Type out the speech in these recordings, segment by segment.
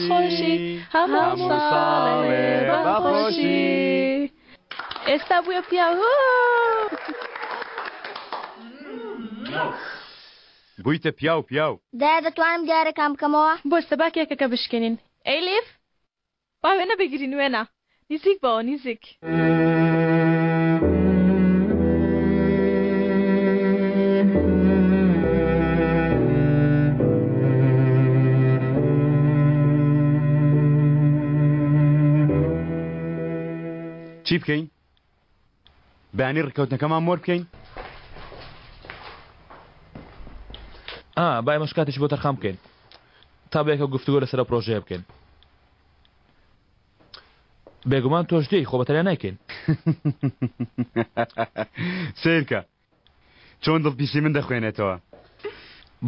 بخۆشی هەموو ساڵێ بەخۆشی ئێستا بووە پیاو بوویتە پیاو پیاو دایە دەتوانم دیارەکان بکەمەوە بۆستە با کێکەکە بشکێنین ئەیلیف با وێنە بگرین وێنە نزیک بەوە نزیک چی بکەین؟ بەیانی ڕکەوتنەکەمان مۆر بکەین؟ با ئێمەش کاتێکی بۆ تەرخان بکەین تا بەیەکە گفتوگۆ لەسەر پرۆژەیە بکەین بێگومان تۆش دێی خۆ بەتەریان نایکەین سیرکە چۆن دڵپیسی من دەخوێنێتەوە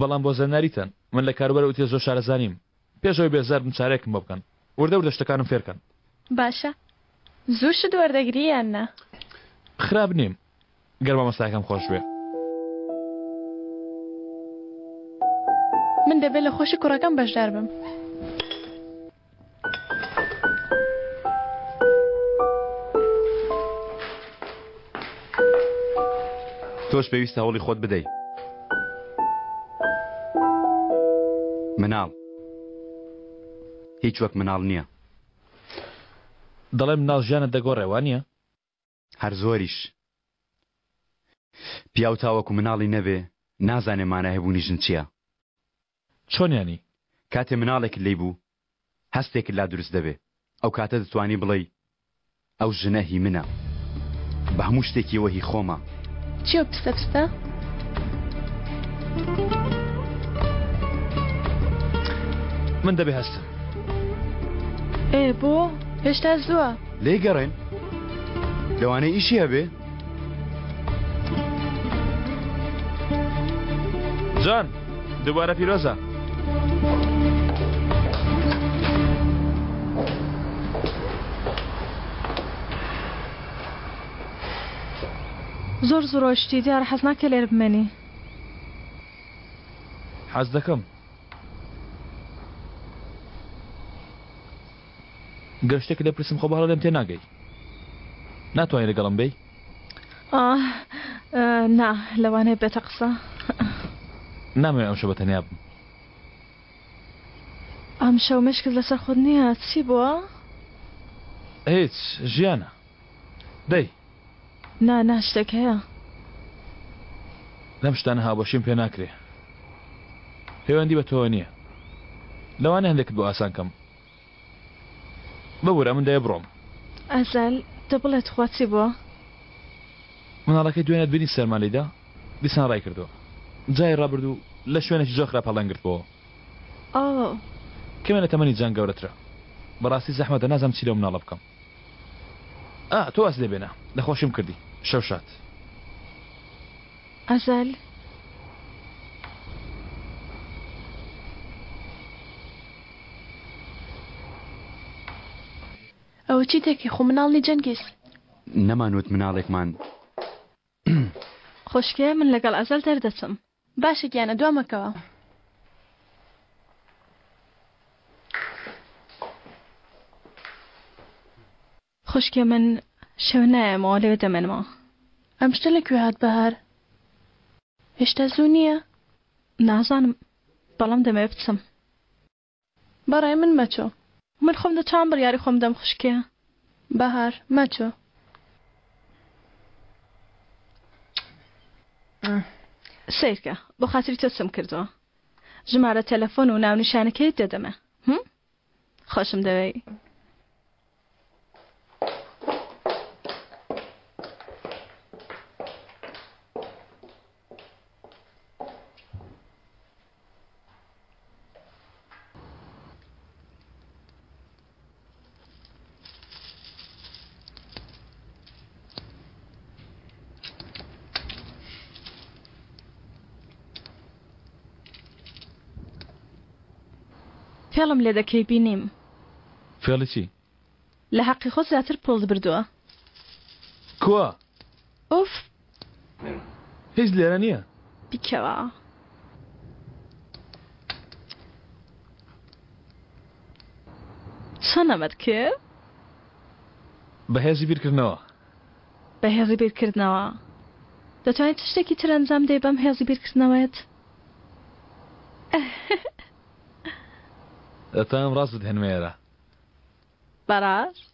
بەڵام بۆ زەناریتەن من لە کاروبەر وتێ زۆر شارەزانیم پێشەوەی بێزار بم چارێکم بۆ بکەن وردە وردە شتەکانم فێرکەن باشە زوو شت وەردەگری یان نا خراپ نیم گەرما مەستاکەم خۆش بێ من دەبێت لە خۆشی کوڕەکەم بەشدار بم تۆش پێویستە هەوڵی خۆت بدەیت مناڵ هیچ وەک مناڵ نییە دەڵێ مناڵ ژیانت دەگۆڕێوان نییە هەر زۆریش پیاو تاوەکو مناڵی نەبێ نازانێ مانای هەبوونی ژن چییە چۆنیانی کاتێ مناڵێک لێی بوو هەستێکت لا دروست دەبێ ئەو کاتە دەتوانی بڵێ ئەو ژنە هی منە بە هەموو شتێکیەوە هی خۆمە چیۆ پستە پستە من دەبێ هەستم بۆ هێشتا زووە لێ گەڕێن لەوانەیە ئیشی هەبێ جان دووبارە پیرۆزە زۆر زۆرۆشتی دیارە حەز ناکە لێرە بمێنی حەز دەکەم گەر شتێک لێپرسم خۆ بەهەڵە لێم تێ ناگەی ناتوانێت لەگەڵم بێی نا لەوانەیە بێتە قسە نامەوێت ئەم شەو بەتەنیا بم ئەم شەو مشکل لەسەر خۆت نییە چی بووە؟ هیچ ژیانە دەی نا شتێک هەیە لەم شتانە هاوبەشیم پێ ناکرێ پەیوەندی بە تۆوە نییە لەوانە هەندێکت بۆ ئاسان کەم ببوورە من دەیە بڕۆم ئەزەل دەبڵێت خوا چی بووە؟ مناڵەکەی دوێنێت بینی سەرمانەیدا دیسان ڕای کردەوە جای ڕابردوو لە شوێنێکی زۆر خراپ هەڵەنگرتبەوە کەمێنە تەمەنی جان گەورەترە بەڕاستی زەحمەتە نازانم چی لەو مناڵە بکەم تۆ ئاس لێبێنە دەخۆشیم کردی شەو شات ئەزەل ئەوە چی تێکی خۆ مناڵی جەنگیز نەمانوت مناڵێکمان خۆشکێ من لەگەڵ ئەزەل دەردەچم باشە گیانە دوامەکەوە خۆشکێ من شەو نایەمەوە لێوێ دەمێنمەوە ئەم شتە لەکوێ هات بەهار هێشتا زوو نییە نازانم بەڵام دەمەوێت بچم بەڕای من مەچۆ من خۆم دەتوانم بڕیاری خۆم دەم خوشکێ بەهار مەچۆ سیرکە بۆ خاتری تۆ چم کردەوە ژمارە تەلەفۆن و ناونیشانەکەیت دەدەمە خۆشم دەوێت فێڵم لێ دەکەی بینیم فێڵی چی؟ لە حەقی خۆ زیاتر پڵ بردووە کووە؟ ئوف هیچ لێرە نییە چۆن ئەمەت کرد؟ بەهێزی بیرکردنەوە. بەهێزی بیرکردنەوە. دەتوانیت شتێکی تر ئەنجام دەی بەم هێزی بیرکردنەوەت؟ دەتوانم ڕاستت هێنمێرە. بەڕاست؟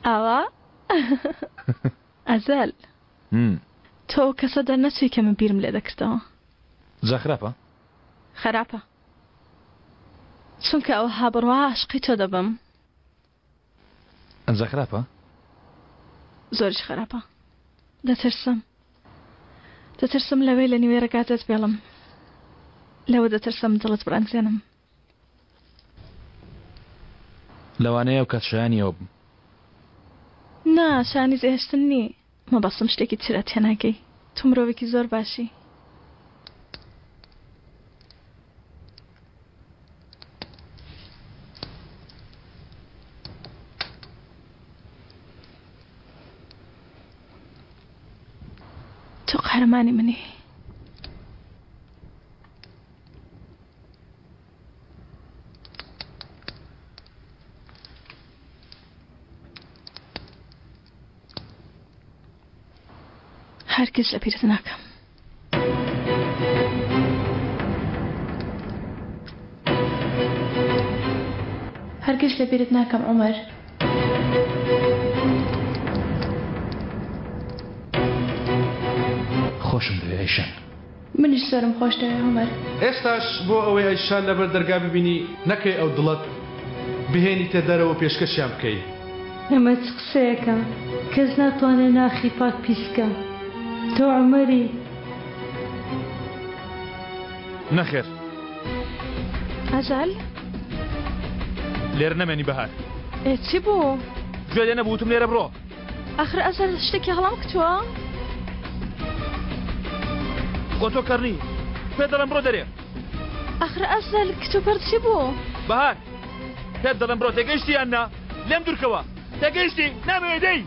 ئاوا؟ ئەزەل تۆ کەسە دەرنەچووی کە من بیرم لێ دەکردەوە. جا خراپە؟ خراپە چونکە ئەو هابڕوا عاشقی تۆ دەبم. ئەنجا خراپە؟ زۆرش خراپە. دەترسم لەوەی لە نیوێ ڕێگاتت بێڵم. لەوە دەترسم دڵت بڕەنجێنم. لەوانەیە و کاتشایانیەوە بم. نا شانی زێهشتن نی. مەبەستم شتێکی ترە تێناگەی. تۆ مرۆڤێکی زۆر باشی. تۆ قەهرەمانی منی. هەرگیز لە بیرت ناکەم. هەرگیز لە بیرت ناکەم عومەر. خۆشم دەوێ ئەیشان. منیش زۆرم خۆش دەوێ عومەر. ئێستاش بۆ ئەوەی ئەیشان لەبەر دەرگا ببینی نەکەی ئەو دڵت بهێنی تێدەرەوە پێشکەشیان بکەی. ئەمە چ قسەیەکە؟ کەس ناتوانێت ناخی پاک پیسکە. تۆ عومەری. نەخێر. ئەزەل؟ لێرە نەمێنی بەهار. چی بوو؟ گوێ لێ نەبووتم لێرە بڕۆ. ئەخر ئەزەل شتێکی هەڵام کردووە؟ بۆ تۆ کەڕنی پێ دەڵێم بڕۆ دەرێ. ئەخر ئەزەل کتوبەر چی بوو؟ بەهار پێت دەڵێم بڕۆ تێگەیشتی یاننا؟ لێم دوورکەوە تێگەیشتی نامەوێ دەی.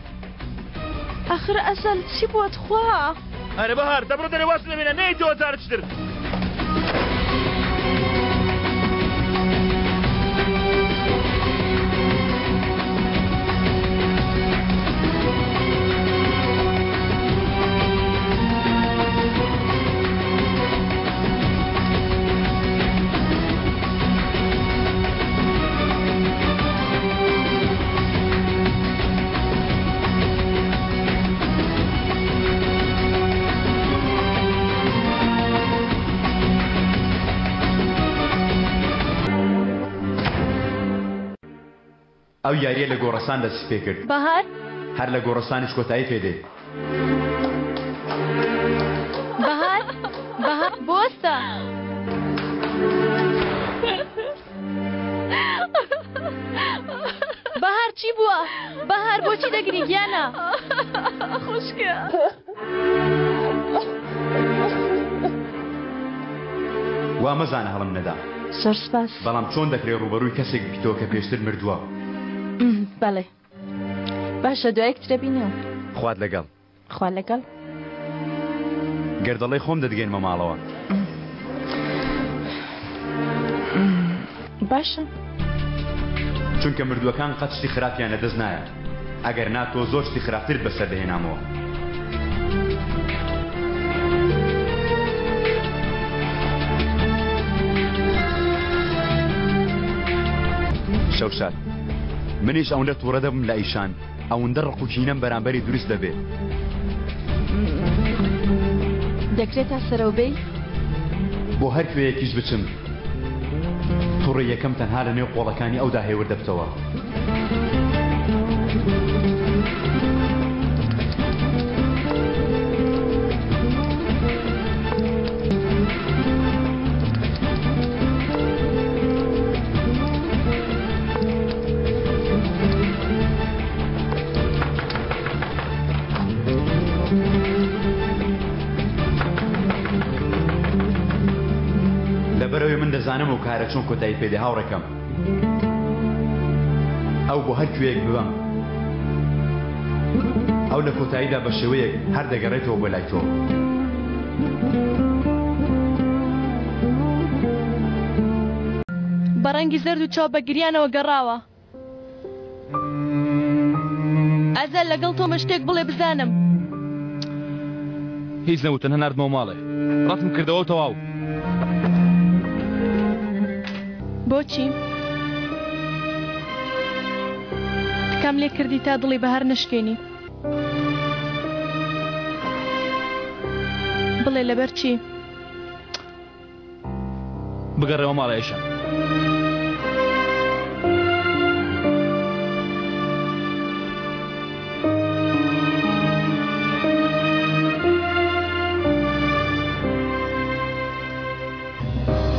ئەخر ئەزەل چی بووەت خوا؟ ئەرە بەهار دەبڕۆ دەرێ واز لەمێنە نەیتەوە جارچتر. ئەو یاریە لە گۆڕەسان دەست پێ کرد. بەهار؟ هەر لە گۆڕەسانیش کۆتایی پێدێ. بەهار بۆستە. بەهار چی بووە؟ بەهار بۆچی دەگری گیانە؟ خوشکە. وا مەزانە هەڵم نەدا. زۆر سپاس. بەڵام چۆن دەکرێت ڕوبەڕووی کەسێک بیتەوە کە پێشتر مردووە؟ بەڵێ باشە دوای کترە بینەوە. خوات لەگەڵ. خوا لەگەڵ. گەردەڵی خۆم دەدگەینمە ماڵەوە. باشە. چونکە مردووەکان قەت شتی خراپیان لەدەست نایە. ئەگەر نا تۆ زۆر شتی خراپتر بەسەر دەهێنامەوە. شەوشار منیش ئەوەندە تووڕە دەبم لە ئیشان ئەوەندە ڕقوکینەم بەرامبەری دروست دەبێت. دەکرێت تا سەرەوبەی بۆ هەر کوێیەکیش بچم تووڕی یەکەم تەنها لە نێو قۆڵەکانی ئەودا هێوردەبتەوە. لەبەرەوەی من دەزانم و کارە چۆن کۆتایی پێدێ هاوڕێکەم. ئەو بۆ هەر کوێیەک ببەم ئەو لە کۆتاییدا بە شێوەیەک هەر دەگەڕێتەوە بۆ لای تۆ. بەڕەنگی زەرد و چاو بە گریانەوە گەڕاوە. ئازار لەگەڵ تۆمە شتێک بڵێ بزانم. هیچ نەوت تەنها ناردمەوە ماڵێ ڕەتم کردەوە تەواو. بۆچی؟ تکام لێ کردی تا دڵی بەهار نشکێنی. بڵێ لەبەر چی؟ بگەڕێەوە ماڵە ئێشە.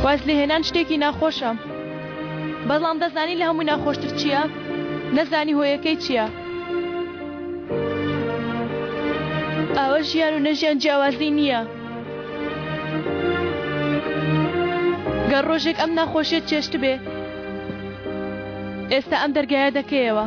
واز لێ هێنان شتێکی ناخۆشە. بەڵام دەزانی لە هەمووی ناخۆشتر چییە؟ نەزانی هۆیەکەی چییە؟ ئەوە ژیان و نەژیان جیاوازی نییە. گەر ڕۆژێک ئەم ناخۆشیێت چێشت بێ ئێستا ئەم دەرگایە دەکەیەوە.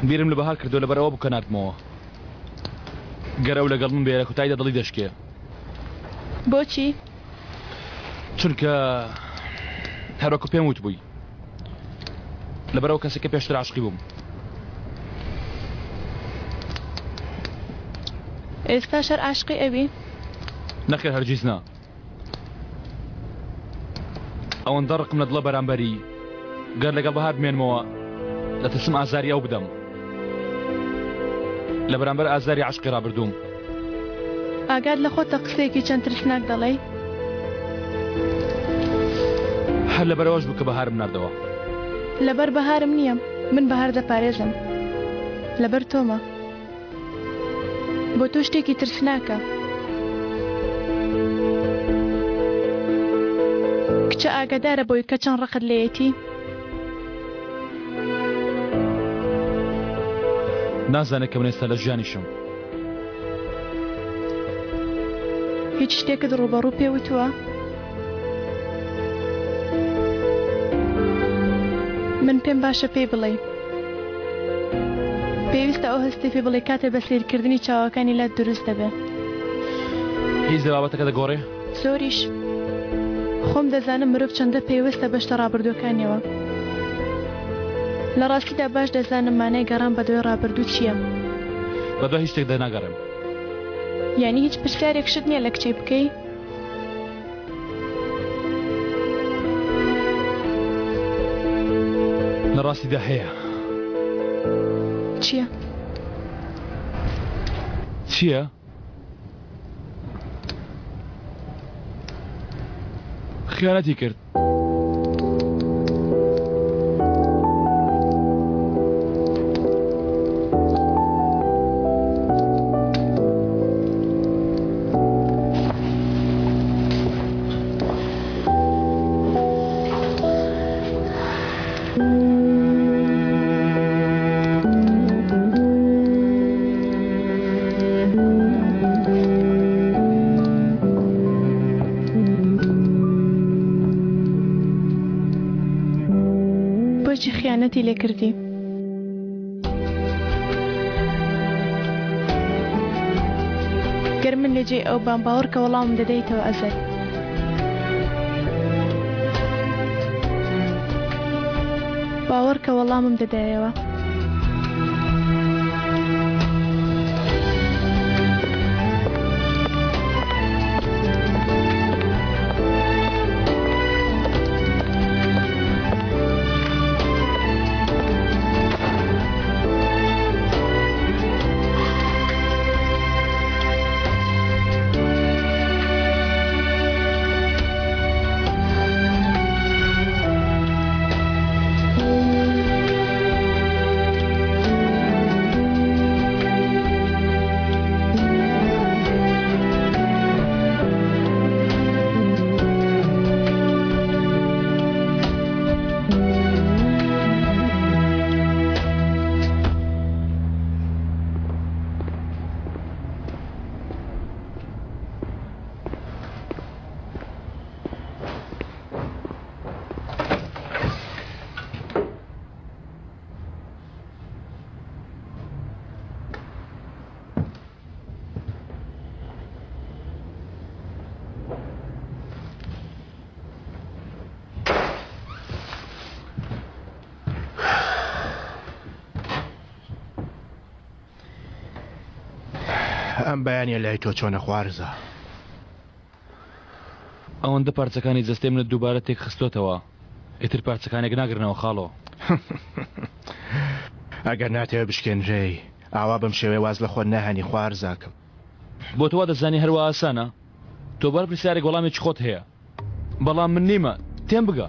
بیرم لە بەهار کردو لەبەرەوە بکەناتمەوە. گەر ئەو لەگەڵ من بێرە کوتایدا دڵی دەشکێ. بۆچی؟ چونکە هەروەکو پێم وت بووی لەبەرەوە کەسێکە پێشتر عاشقی بووم. ئێستا شەر عاشقی ئەوی؟ نەخێر هەرگیز نا. ئەوەندە ڕقم لە دڵە بەرامبەری گەر لەگەڵ بەهار بمێنمەوە دەترسم ئازاری ئەو بدەم لە بەرامبەر ئازاری عاشقی ڕابردووم. ئاگاد لە خۆتە قسەیەکی چەند ترسناک دەڵێ؟ هەر لەبەرەوەش بوو کە بەهارم ناردەوە. لەبەر بەهارم نییە، من بەهار دەپارێزم. لەبەر تۆمە. بۆ تۆ شتێکی ترسناکە. کچە ئاگادارە بۆی کە چەند ڕقت لێیەتی؟ نازانێت کە من ئێستا لە ژیانیشم. هیچ شتێکت ڕوبەڕوو پێوتووە؟ من پێم باشە پێی بڵێ. پێویستە ئەو هەستی پێ بڵێ کاتێ بە سیرکردنی چاوەکانی لات دروست دەبێت. هیچ لە بابەتەکە دەگۆڕێ؟ زۆریش. خۆم دەزانم مرۆڤ چەندە پێویستە بەشتە ڕابردووەکانیەوە. لە ڕاستیدا باش دەزانم مانای گەڕان بە دوای ڕابردوو چییە. بەدوای هیچ شتێک دەناگەڕێم. یعنی هیچ پرسیارێک شت نییە لە کچێ بکەی؟ لە ڕاستیدا هەیە. چییە؟ چییە؟ خیانەتی کرد. خیانەتی لێ کردی. گەر من لەجێ ئەو بام باوەڕ کە وەڵامم دەدەیتەوە ئەزەر. باوەڕ کە وەڵامم دەدایەوە. ئەم بەیانە لای تۆ چۆنە خوارزە ئەوەندە پارچەکانی جەستێ منت دووبارە تێک خستۆتەوە ئیتر پارچەکانێک ناگرنەوە خاڵۆ ئەگەر ناتەوە بشکێنرێی ئاوا بەم شێوەیە واز لە خۆت نەهانی خوارزاکەم بۆ تۆوا دەزانی هەروە ئاسانە تۆ بەر پرسیارێک وەڵامێکی خۆت هەیە بەڵام من نیمە تێم بگە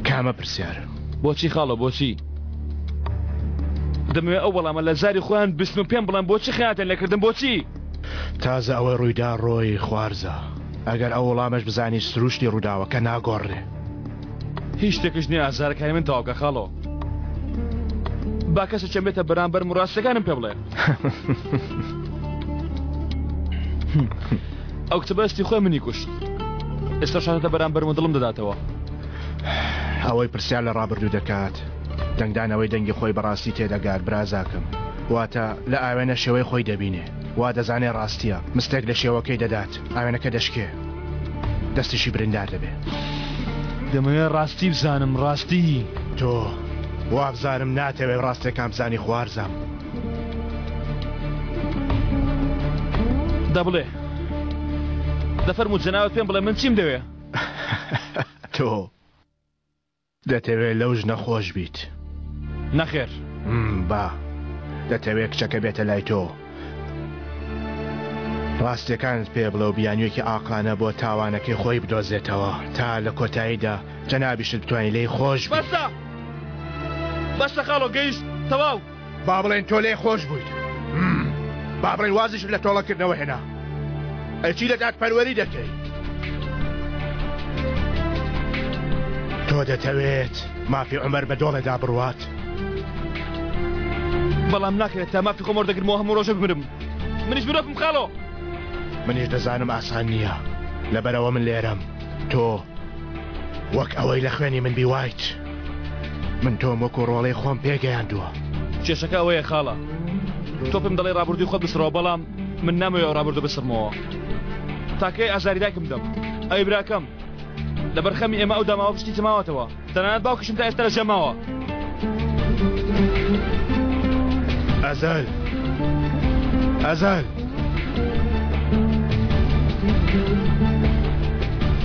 کامە پرسیارە بۆچی خاڵۆ بۆچی دەمەوێت ئەو وەڵامە لە زاری خۆیان بستن و پێم بڵێن بۆچی خەیاتیان لێکردن بۆچی تازە ئەوە ڕوویدا ڕۆی خوارزە ئەگەر ئەو وەڵامەش بزانی سروشتی ڕووداوە کە ناگۆڕێ هیچ شتێکش نییە ئازارەکانی من تەواوکە خاڵۆ با کەسە چەند بێتە بەرامبەر ڕاستەکانم پێ بڵێ ئەو کتەبەستی خۆی منی کوشت ئێستا شاتە بەرامبەرمە دڵم دەداتەوە ئەوەی پرسیار لە ڕابردوو دەکات دەنگدانەوەی دەنگی خۆی بەڕاستی تێدەگات برازاکەم واتە لە ئاوێنە شێوەی خۆی دەبینێ وا دەزانێ ڕاستیە مستێک لە شێوەکەی دەدات ئاوێنەکە دەشکێ دەستیشی بریندار دەبێ دەمەوێت ڕاستی بزانم ڕاستی تۆ وابزارم ناتەوێت ڕاستێکام بزانی خوارزم دەبڵێ دەفەرموو جەناوت پێم بڵێ من چیم دەوێ تۆ دەتەوێت لەو ژنە خۆش بیت نەخێر با دەتەوێت کچەکە بێتە لای تۆ ڕاستیەکانت پێ بڵێ و بیانوێکی ئاقانە بۆ تاوانەکەی خۆی بدۆزێتەوە تا لە کۆتاییدا جەنابیشت بتوانانی لێی خۆش بەستە بەستە خاڵۆ گەیشت تەواو با بڵێن تۆ لێی خۆش بوویت با بڵێن وازش لە تۆڵەکردنەوە هێنا ئەچی لە دادپەروەری دەکەیت تۆ دەتەوێت مافی عومەر بە دۆڵێدا بڕوات بەڵام ناکرێت تا مافی خۆم وەردەگرمەوە هەموو ڕۆژە بمرم منیش برۆکم خاڵۆ منیش دەزانم ئاسان نییە لەبەرەوە من لێرەم تۆ وەک ئەوەی لە خوێنی من بیوایت من تۆم وەکو ڕۆڵەی خۆم پێگەیاندووە کێشەکە ئەوەیە خاڵە تۆ پێم دەڵێ ڕابردووی خۆت بسرەوە بەڵام من نامەوێت ئەو ڕابردوو بسرمەوە تاکەی ئازاری دایکم دەم ئەی براکەم لە بەرخەمی ئێمە ئەو داماوە پشتی تەماوەتەوە تەنانەت باوکشم تا ئێستا لە ژەماوە ئەزەل ئەزەل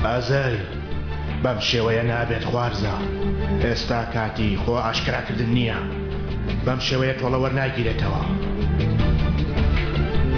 ئەزەل بەم شێوەیە نابێت خوارزە ئێستا کاتی خۆ ئاشکراکردن نییە بەم شێوەیە تۆڵە وەرناگیرێتەوە